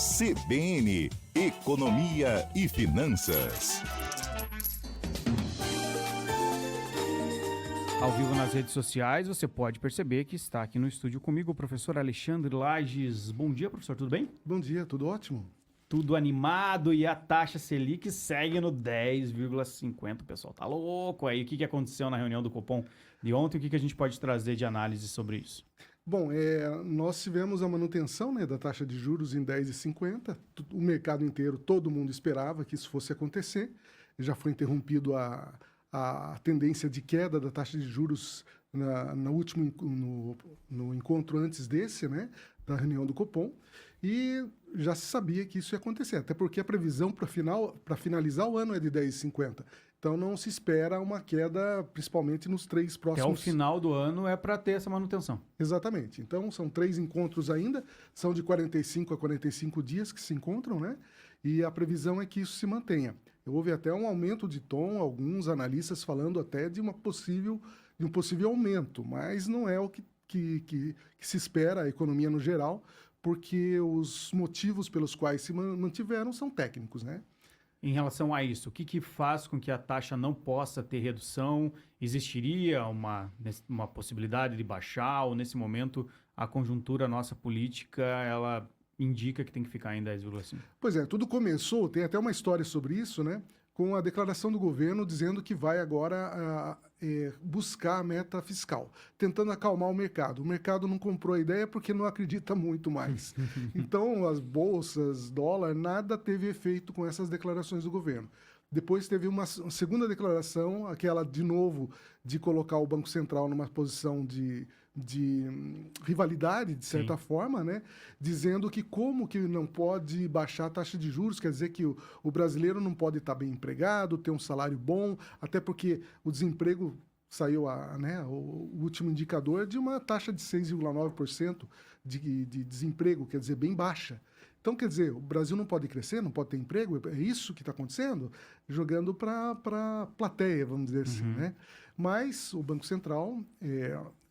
CBN Economia e Finanças. Ao vivo nas redes sociais, você pode perceber que está aqui no estúdio comigo o professor Alexandre Lages. Bom dia, professor, tudo bem? Bom dia, tudo ótimo. Tudo animado e a taxa Selic segue no 10,50. O pessoal tá louco aí. O que aconteceu na reunião do Copom de ontem? O que a gente pode trazer de análise sobre isso? Bom, nós tivemos a manutenção, da taxa de juros em 10,50. O mercado inteiro, todo mundo esperava que isso fosse acontecer. Já foi interrompido a tendência de queda da taxa de juros no encontro antes desse, da reunião do Copom, e já se sabia que isso ia acontecer, até porque a previsão para finalizar o ano é de 10,50. Então não se espera uma queda, principalmente nos 3 próximos... Até o final do ano é para ter essa manutenção. Exatamente. Então são 3 encontros ainda, são de 45 a 45 dias que se encontram, e a previsão é que isso se mantenha. Houve até um aumento de tom, alguns analistas falando até de um possível aumento, mas não é o que se espera a economia no geral, porque os motivos pelos quais se mantiveram são técnicos, Em relação a isso, o que faz com que a taxa não possa ter redução? Existiria uma possibilidade de baixar, ou nesse momento a conjuntura nossa política, ela indica que tem que ficar em 10,5? Pois é, tudo começou, tem até uma história sobre isso, com a declaração do governo dizendo que vai agora buscar a meta fiscal, tentando acalmar o mercado. O mercado não comprou a ideia porque não acredita muito mais. Então, as bolsas, dólar, nada teve efeito com essas declarações do governo. Depois teve uma segunda declaração, aquela de novo de colocar o Banco Central numa posição de rivalidade, de certa forma, dizendo que como que não pode baixar a taxa de juros, quer dizer que o brasileiro não pode estar bem empregado, ter um salário bom, até porque o desemprego saiu o último indicador de uma taxa de 6,9% de desemprego, quer dizer, bem baixa. Então, quer dizer, o Brasil não pode crescer, não pode ter emprego, é isso que está acontecendo? Jogando para a plateia, vamos dizer assim, Mas o Banco Central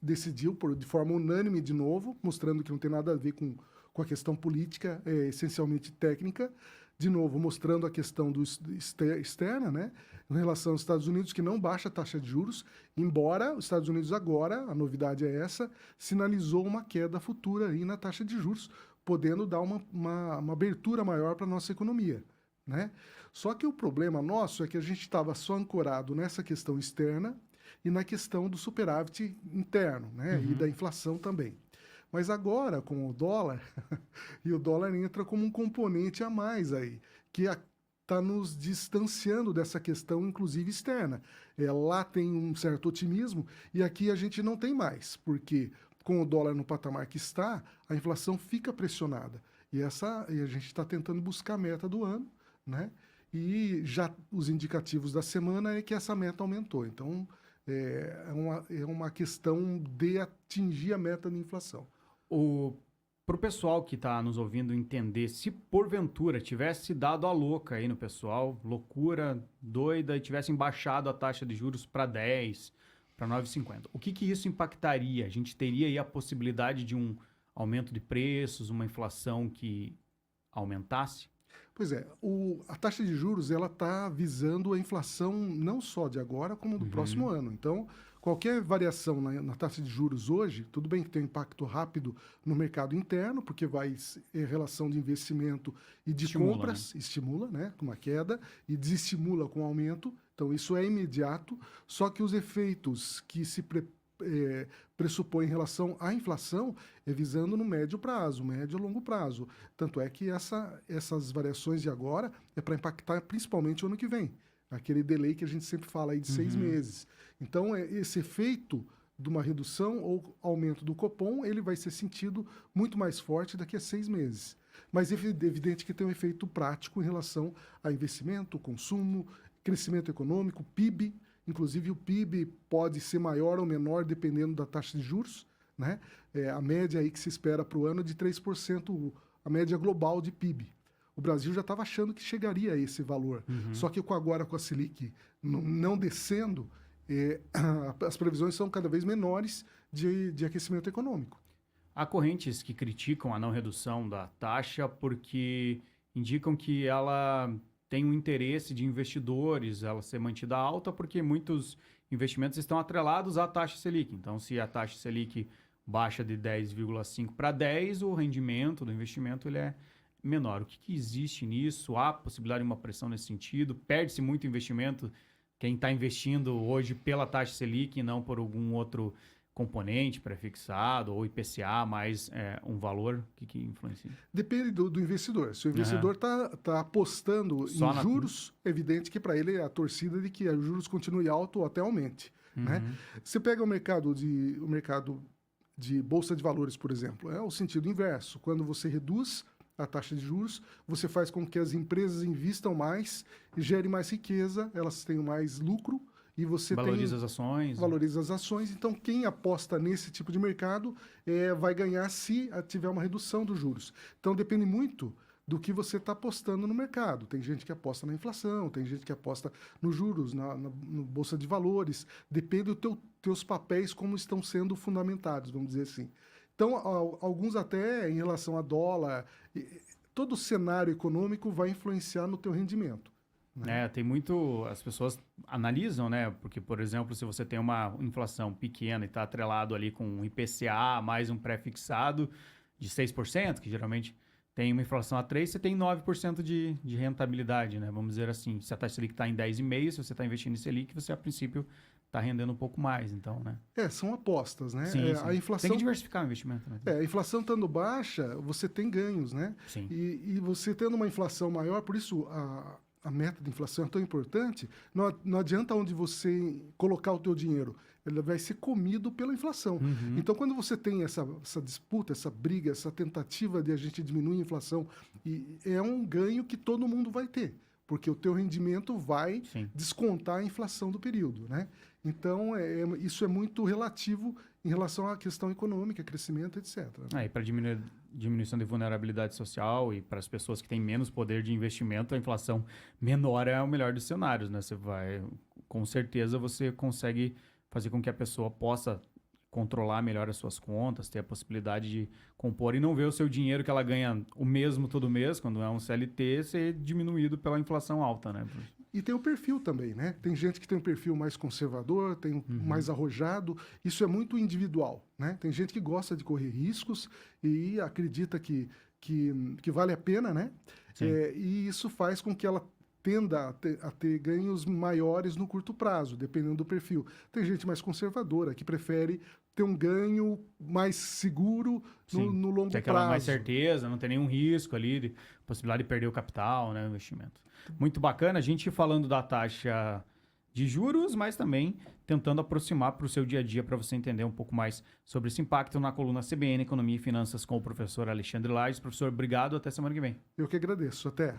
decidiu, de forma unânime de novo, mostrando que não tem nada a ver com a questão política, essencialmente técnica, de novo, mostrando a questão externa, em relação aos Estados Unidos, que não baixa a taxa de juros, embora os Estados Unidos agora, a novidade é essa, sinalizou uma queda futura aí na taxa de juros, podendo dar uma abertura maior para a nossa economia, Só que o problema nosso é que a gente estava só ancorado nessa questão externa e na questão do superávit interno, e da inflação também. Mas agora, com o dólar, e o dólar entra como um componente a mais aí, que está nos distanciando dessa questão, inclusive externa. Lá tem um certo otimismo e aqui a gente não tem mais, porque com o dólar no patamar que está, a inflação fica pressionada. E a gente está tentando buscar a meta do ano, E já os indicativos da semana é que essa meta aumentou. Então, é uma questão de atingir a meta de inflação. Para o pessoal que está nos ouvindo entender, se porventura tivesse dado a louca aí no pessoal, loucura doida, e tivessem baixado a taxa de juros para 10, para 9,50, o que isso impactaria? A gente teria aí a possibilidade de um aumento de preços, uma inflação que aumentasse? Pois é, a taxa de juros ela está visando a inflação não só de agora, como do próximo ano. Então, qualquer variação na taxa de juros hoje, tudo bem que tem um impacto rápido no mercado interno, porque vai relação de investimento e de compras, estimula, com uma queda, e desestimula com aumento. Então, isso é imediato, só que os efeitos que se pressupõe em relação à inflação é visando no médio e longo prazo. Tanto é que essas variações de agora é para impactar principalmente o ano que vem. Aquele delay que a gente sempre fala aí de 6 meses. Então, esse efeito de uma redução ou aumento do Copom, ele vai ser sentido muito mais forte daqui a 6 meses. Mas é evidente que tem um efeito prático em relação a investimento, consumo, crescimento econômico, PIB. Inclusive, o PIB pode ser maior ou menor dependendo da taxa de juros, a média aí que se espera para o ano é de 3%, a média global de PIB. O Brasil já estava achando que chegaria a esse valor. Só que agora com a Selic não descendo, as previsões são cada vez menores de aquecimento econômico. Há correntes que criticam a não redução da taxa porque indicam que ela tem um interesse de investidores, ela ser mantida alta, porque muitos investimentos estão atrelados à taxa Selic. Então, se a taxa Selic baixa de 10,5 para 10, o rendimento do investimento ele é menor. O que existe nisso? Há possibilidade de uma pressão nesse sentido? Perde-se muito investimento quem está investindo hoje pela taxa Selic e não por algum outro componente prefixado ou IPCA mais um valor? O que influencia? Depende do investidor. Se o investidor está apostando Só em juros, é evidente que para ele é a torcida de que os juros continue alto ou até aumente. Né? Você pega o mercado de bolsa de valores, por exemplo, é o sentido inverso. Quando você reduz a taxa de juros, você faz com que as empresas invistam mais e gerem mais riqueza, elas tenham mais lucro, e você valoriza as ações. Valoriza as ações. Então, quem aposta nesse tipo de mercado vai ganhar se tiver uma redução dos juros. Então, depende muito do que você está apostando no mercado. Tem gente que aposta na inflação, tem gente que aposta nos juros, no Bolsa de Valores. Depende dos teus papéis, como estão sendo fundamentados, vamos dizer assim. Então, alguns até em relação a dólar, todo o cenário econômico vai influenciar no teu rendimento. Né? Tem muito... As pessoas analisam, né? Porque, por exemplo, se você tem uma inflação pequena e está atrelado ali com um IPCA mais um pré-fixado de 6%, que geralmente tem uma inflação a 3%, você tem 9% de rentabilidade, né? Vamos dizer assim, se a taxa Selic está em 10,5%, se você está investindo em Selic, você, a princípio, está rendendo um pouco mais, então, né? São apostas, né? Sim, sim. A inflação... Tem que diversificar o investimento, né? A inflação estando baixa, você tem ganhos, né? Sim. E você tendo uma inflação maior, por isso a meta de inflação é tão importante, não adianta onde você colocar o teu dinheiro, ele vai ser comido pela inflação. Então, quando você tem essa disputa, essa briga, essa tentativa de a gente diminuir a inflação, é um ganho que todo mundo vai ter, porque o teu rendimento vai descontar a inflação do período, né? Então, isso é muito relativo em relação à questão econômica, crescimento, etc. E para diminuição de vulnerabilidade social e para as pessoas que têm menos poder de investimento, a inflação menor é o melhor dos cenários, né? Com certeza você consegue fazer com que a pessoa possa controlar melhor as suas contas, ter a possibilidade de compor e não ver o seu dinheiro que ela ganha o mesmo todo mês, quando é um CLT, ser diminuído pela inflação alta, né? E tem o perfil também, né? Tem gente que tem um perfil mais conservador, tem mais arrojado. Isso é muito individual, né? Tem gente que gosta de correr riscos e acredita que vale a pena, né? E isso faz com que ela tenda a ter ganhos maiores no curto prazo, dependendo do perfil. Tem gente mais conservadora, que prefere ter um ganho mais seguro no longo prazo. Tem aquela mais certeza, não tem nenhum risco ali, possibilidade de perder o capital, né, o investimento. Muito bacana, a gente falando da taxa de juros, mas também tentando aproximar para o seu dia a dia, para você entender um pouco mais sobre esse impacto na coluna CBN, Economia e Finanças, com o professor Alexandre Lages. Professor, obrigado, até semana que vem. Eu que agradeço, até.